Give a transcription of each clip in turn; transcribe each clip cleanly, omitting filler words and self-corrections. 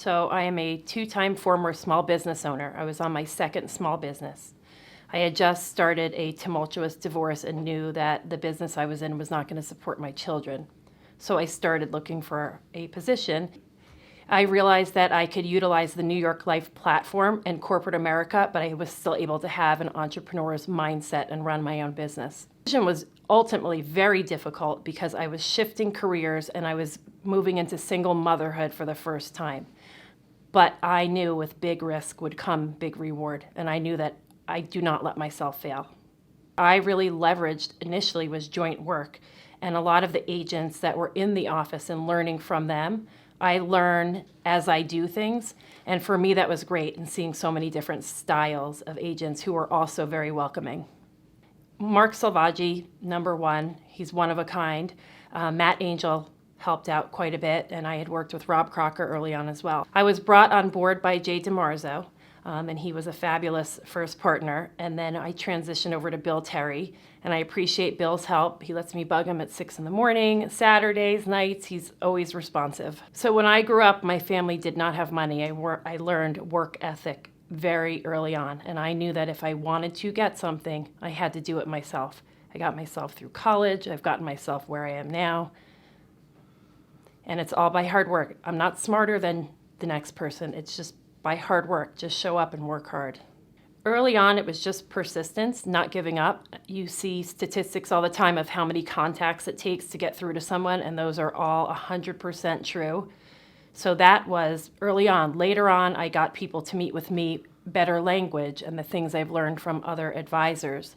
So I am a two-time former small business owner. I was on my second small business. I had just started a tumultuous divorce and knew that the business I was in was not going to support my children. So I started looking for a position. I realized that I could utilize the New York Life platform and corporate America, but I was still able to have an entrepreneur's mindset and run my own business. The decision was ultimately very difficult because I was shifting careers and I was moving into single motherhood for the first time. But I knew with big risk would come big reward, and I knew that I do not let myself fail. I really leveraged initially was joint work, and a lot of the agents that were in the office and learning from them, I learn as I do things, and for me that was great, and seeing so many different styles of agents who were also very welcoming. Mark Salvaggi, number one, he's one of a kind. Matt Angel helped out quite a bit, and I had worked with Rob Crocker early on as well. I was brought on board by Jay DiMarzo, and he was a fabulous first partner, and then I transitioned over to Bill Terry, and I appreciate Bill's help. He lets me bug him at 6 in the morning, Saturdays, nights, he's always responsive. So when I grew up, my family did not have money. I learned work ethic very early on, and I knew that if I wanted to get something, I had to do it myself. I got myself through college, I've gotten myself where I am now, and it's all by hard work. I'm not smarter than the next person. It's just by hard work. Just show up and work hard. Early on, it was just persistence, not giving up. You see statistics all the time of how many contacts it takes to get through to someone, and those are all 100% true. So that was early on. Later on, I got people to meet with me, better language, and the things I've learned from other advisors.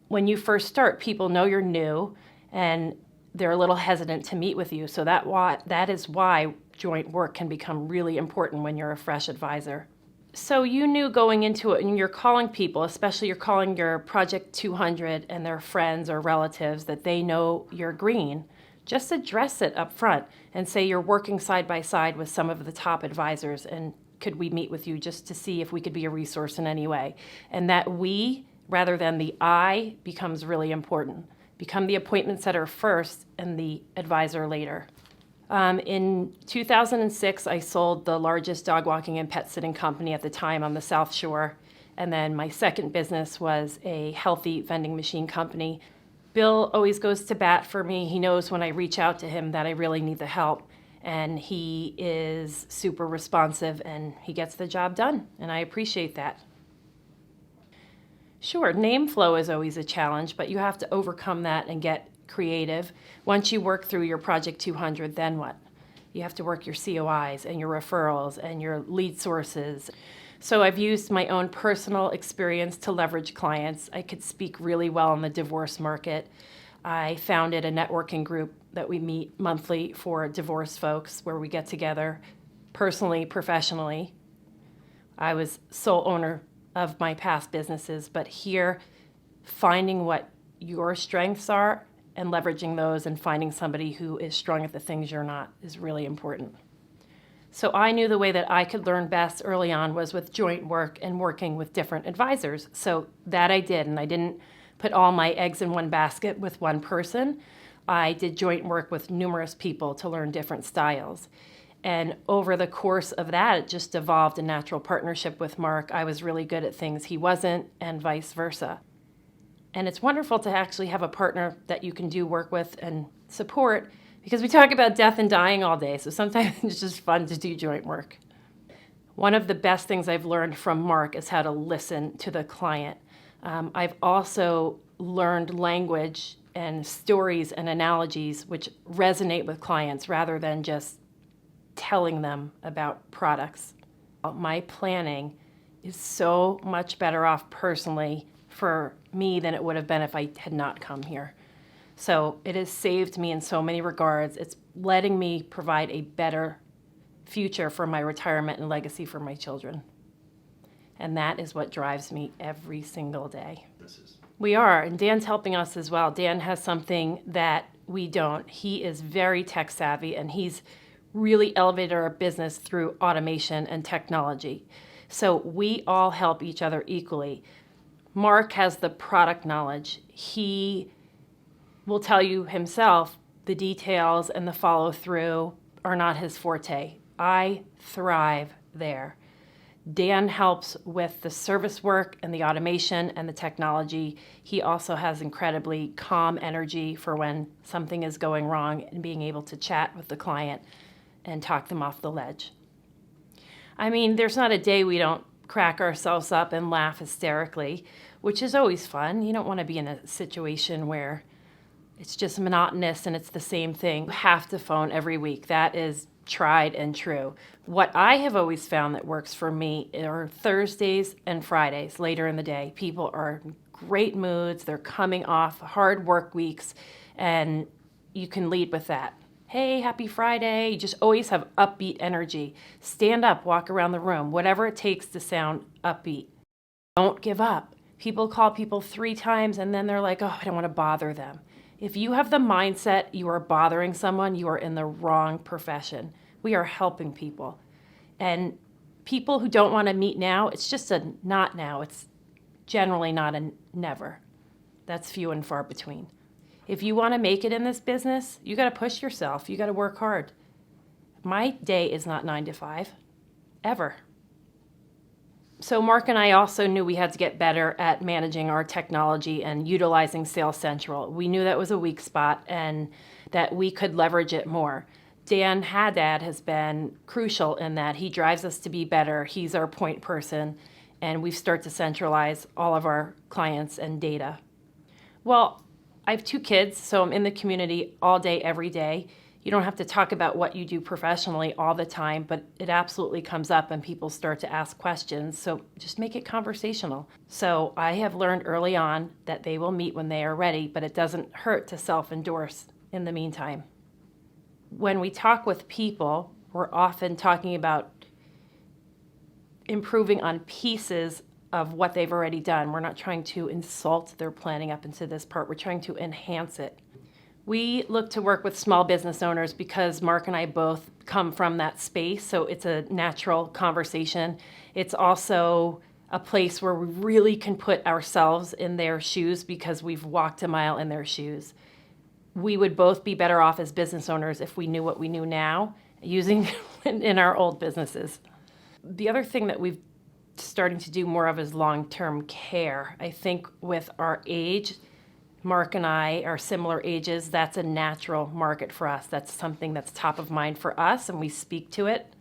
When you first start, people know you're new, and they're a little hesitant to meet with you. So that is why joint work can become really important when you're a fresh advisor. So you knew going into it, and you're calling people, especially you're calling your Project 200 and their friends or relatives that they know you're green, just address it up front and say you're working side by side with some of the top advisors, and could we meet with you just to see if we could be a resource in any way. And that we, rather than the I, becomes really important. Become the appointment setter first and the advisor later. In 2006, I sold the largest dog walking and pet sitting company at the time on the South Shore. And then my second business was a healthy vending machine company. Bill always goes to bat for me. He knows when I reach out to him that I really need the help. And he is super responsive and he gets the job done. And I appreciate that. Sure, name flow is always a challenge, but you have to overcome that and get creative. Once you work through your Project 200, then what? You have to work your COIs and your referrals and your lead sources. So I've used my own personal experience to leverage clients. I could speak really well in the divorce market. I founded a networking group that we meet monthly for divorce folks where we get together personally, professionally. I was sole owner of my past businesses, but here, finding what your strengths are and leveraging those and finding somebody who is strong at the things you're not is really important. So I knew the way that I could learn best early on was with joint work and working with different advisors. So that I did, and I didn't put all my eggs in one basket with one person. I did joint work with numerous people to learn different styles. And over the course of that, it just evolved a natural partnership with Mark. I was really good at things he wasn't, and vice versa. And it's wonderful to actually have a partner that you can do work with and support, because we talk about death and dying all day, so sometimes it's just fun to do joint work. One of the best things I've learned from Mark is how to listen to the client. I've also learned language and stories and analogies which resonate with clients rather than just telling them about products. My planning is so much better off personally for me than it would have been if I had not come here. So it has saved me in so many regards. It's letting me provide a better future for my retirement and legacy for my children. And that is what drives me every single day. We are, and Dan's helping us as well. Dan has something that we don't. He is very tech savvy, and he's really elevated our business through automation and technology. So we all help each other equally. Mark has the product knowledge. He will tell you himself the details and the follow through are not his forte. I thrive there. Dan helps with the service work and the automation and the technology. He also has incredibly calm energy for when something is going wrong and being able to chat with the client and talk them off the ledge. I mean, there's not a day we don't crack ourselves up and laugh hysterically, which is always fun. You don't want to be in a situation where it's just monotonous and it's the same thing. You have to phone every week. That is tried and true. What I have always found that works for me are Thursdays and Fridays later in the day. People are in great moods. They're coming off hard work weeks, and you can lead with that. Hey, happy Friday. You just always have upbeat energy. Stand up, walk around the room, whatever it takes to sound upbeat. Don't give up. People call people 3 times and then they're like, oh, I don't want to bother them. If you have the mindset you are bothering someone, you are in the wrong profession. We are helping people. And people who don't want to meet now, it's just a not now. It's generally not a never. That's few and far between. If you want to make it in this business, you got to push yourself. You got to work hard. My day is not 9 to 5, ever. So Mark and I also knew we had to get better at managing our technology and utilizing Sales Central. We knew that was a weak spot and that we could leverage it more. Dan Haddad has been crucial in that. He drives us to be better. He's our point person, and we've started to centralize all of our clients and data. Well, I have 2 kids, so I'm in the community all day, every day. You don't have to talk about what you do professionally all the time, but it absolutely comes up and people start to ask questions. So just make it conversational. So I have learned early on that they will meet when they are ready, but it doesn't hurt to self-endorse in the meantime. When we talk with people, we're often talking about improving on pieces of what they've already done. We're not trying to insult their planning up into this part. We're trying to enhance it. We look to work with small business owners because Mark and I both come from that space, so it's a natural conversation. It's also a place where we really can put ourselves in their shoes because we've walked a mile in their shoes. We would both be better off as business owners if we knew what we knew now, using in our old businesses. The other thing that we've starting to do more of is long-term care. I think with our age, Mark and I are similar ages. That's a natural market for us. That's something that's top of mind for us, and we speak to it.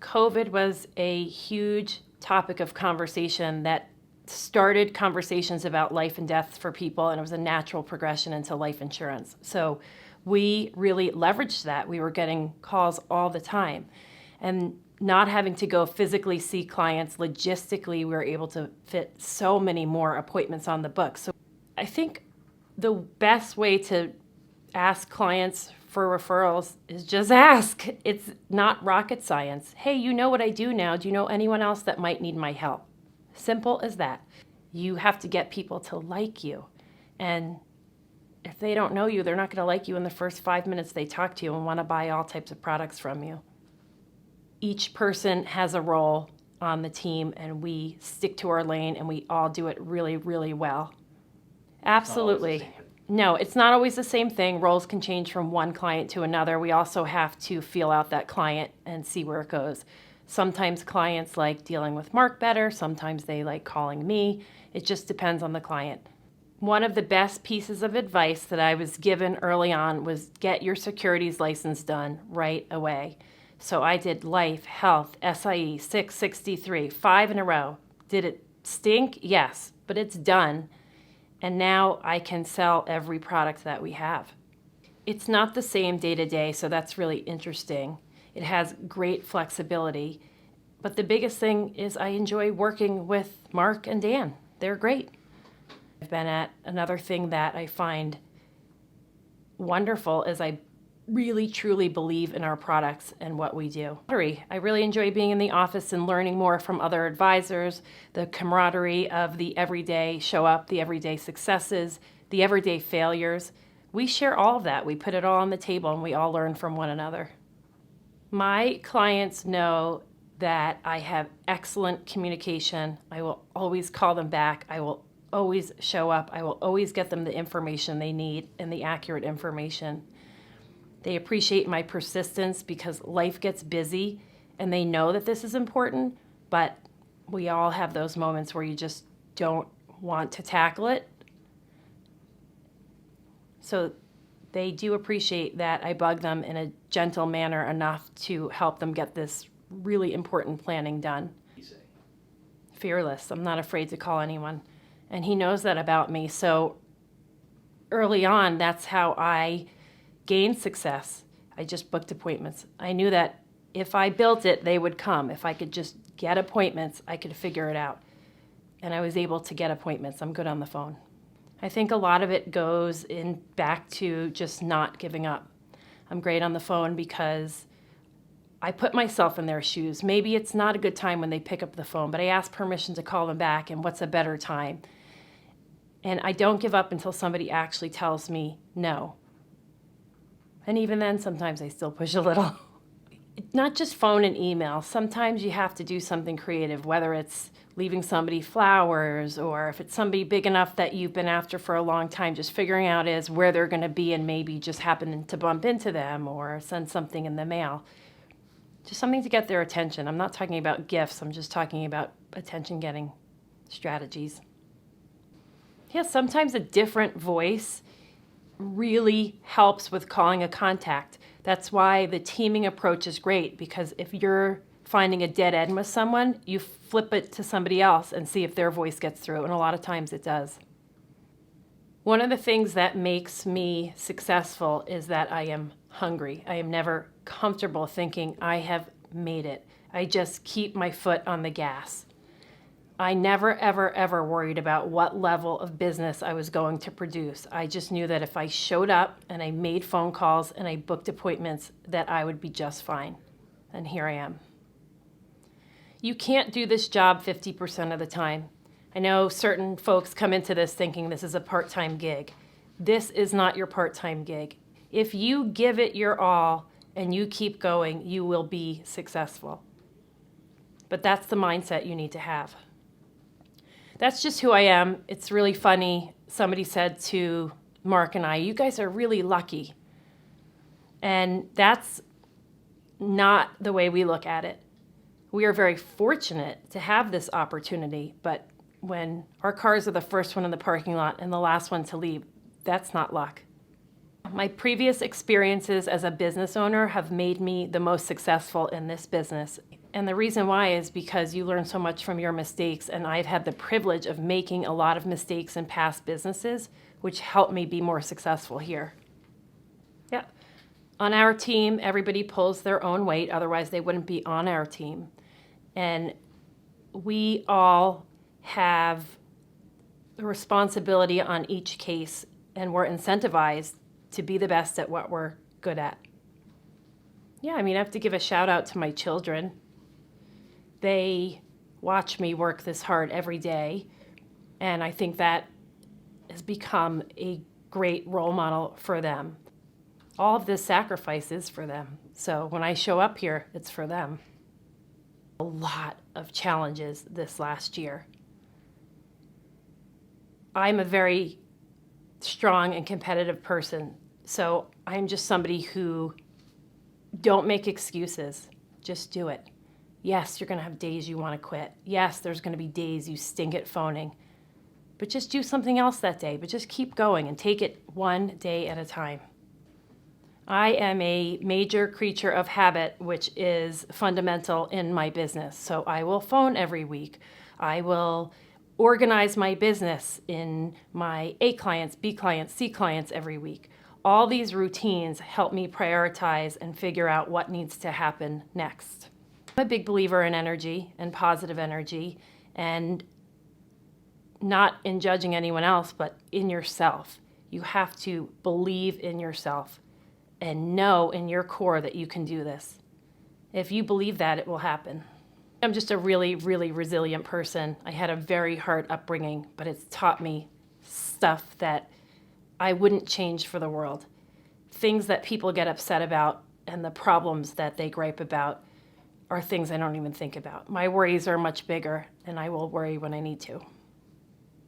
COVID was a huge topic of conversation that started conversations about life and death for people, and it was a natural progression into life insurance. So we really leveraged that. We were getting calls all the time. And not having to go physically see clients, logistically, we were able to fit so many more appointments on the book. So I think the best way to ask clients for referrals is just ask. It's not rocket science. Hey, you know what I do now. Do you know anyone else that might need my help? Simple as that. You have to get people to like you. And if they don't know you, they're not going to like you in the first 5 minutes they talk to you and want to buy all types of products from you. Each person has a role on the team, and we stick to our lane, and we all do it really, really well. Absolutely. No, it's not always the same thing. Roles can change from one client to another. We also have to feel out that client and see where it goes. Sometimes clients like dealing with Mark better. Sometimes they like calling me. It just depends on the client. One of the best pieces of advice that I was given early on was get your securities license done right away. So I did life, health, SIE, 663, 5 in a row. Did it stink? Yes, but it's done. And now I can sell every product that we have. It's not the same day to day, so that's really interesting. It has great flexibility. But the biggest thing is I enjoy working with Mark and Dan. They're great. I've been at another thing that I find wonderful is I really truly believe in our products and what we do. I really enjoy being in the office and learning more from other advisors, the camaraderie of the everyday show up, the everyday successes, the everyday failures. We share all of that. We put it all on the table and we all learn from one another. My clients know that I have excellent communication. I will always call them back. I will always show up. I will always get them the information they need and the accurate information. They appreciate my persistence because life gets busy and they know that this is important, but we all have those moments where you just don't want to tackle it. So they do appreciate that I bug them in a gentle manner enough to help them get this really important planning done. Fearless. I'm not afraid to call anyone. And he knows that about me. So early on, that's how I gained success. I just booked appointments. I knew that if I built it, they would come. If I could just get appointments, I could figure it out. And I was able to get appointments. I'm good on the phone. I think a lot of it goes in back to just not giving up. I'm great on the phone because I put myself in their shoes. Maybe it's not a good time when they pick up the phone, but I ask permission to call them back and what's a better time. And I don't give up until somebody actually tells me no. And even then, sometimes I still push a little. Not just phone and email. Sometimes you have to do something creative, whether it's leaving somebody flowers or if it's somebody big enough that you've been after for a long time, just figuring out is where they're going to be and maybe just happen to bump into them or send something in the mail. Just something to get their attention. I'm not talking about gifts. I'm just talking about attention-getting strategies. Yeah, sometimes a different voice really helps with calling a contact. That's why the teaming approach is great, because if you're finding a dead end with someone, you flip it to somebody else and see if their voice gets through, and a lot of times it does. One of the things that makes me successful is that I am hungry. I am never comfortable thinking I have made it. I just keep my foot on the gas. I never, ever, ever worried about what level of business I was going to produce. I just knew that if I showed up and I made phone calls and I booked appointments, that I would be just fine. And here I am. You can't do this job 50% of the time. I know certain folks come into this thinking this is a part-time gig. This is not your part-time gig. If you give it your all and you keep going, you will be successful. But that's the mindset you need to have. That's just who I am. It's really funny. Somebody said to Mark and I, you guys are really lucky. And that's not the way we look at it. We are very fortunate to have this opportunity, but when our cars are the first one in the parking lot and the last one to leave, that's not luck. My previous experiences as a business owner have made me the most successful in this business. And the reason why is because you learn so much from your mistakes, and I've had the privilege of making a lot of mistakes in past businesses, which helped me be more successful here. Yeah. On our team, everybody pulls their own weight, otherwise they wouldn't be on our team. And we all have the responsibility on each case, and we're incentivized to be the best at what we're good at. Yeah, I mean, I have to give a shout out to my children. They watch me work this hard every day, and I think that has become a great role model for them. All of this sacrifice is for them. So when I show up here, it's for them. A lot of challenges this last year. I'm a very strong and competitive person, so I'm just somebody who don't make excuses. Just do it. Yes, you're going to have days you want to quit. Yes, there's going to be days you stink at phoning. But just do something else that day. But just keep going and take it one day at a time. I am a major creature of habit, which is fundamental in my business. So I will phone every week. I will organize my business in my A clients, B clients, C clients every week. All these routines help me prioritize and figure out what needs to happen next. I'm a big believer in energy and positive energy, and not in judging anyone else, but in yourself. You have to believe in yourself and know in your core that you can do this. If you believe that, it will happen. I'm just a really, really resilient person. I had a very hard upbringing, but it's taught me stuff that I wouldn't change for the world. Things that people get upset about and the problems that they gripe about are things I don't even think about. My worries are much bigger, and I will worry when I need to.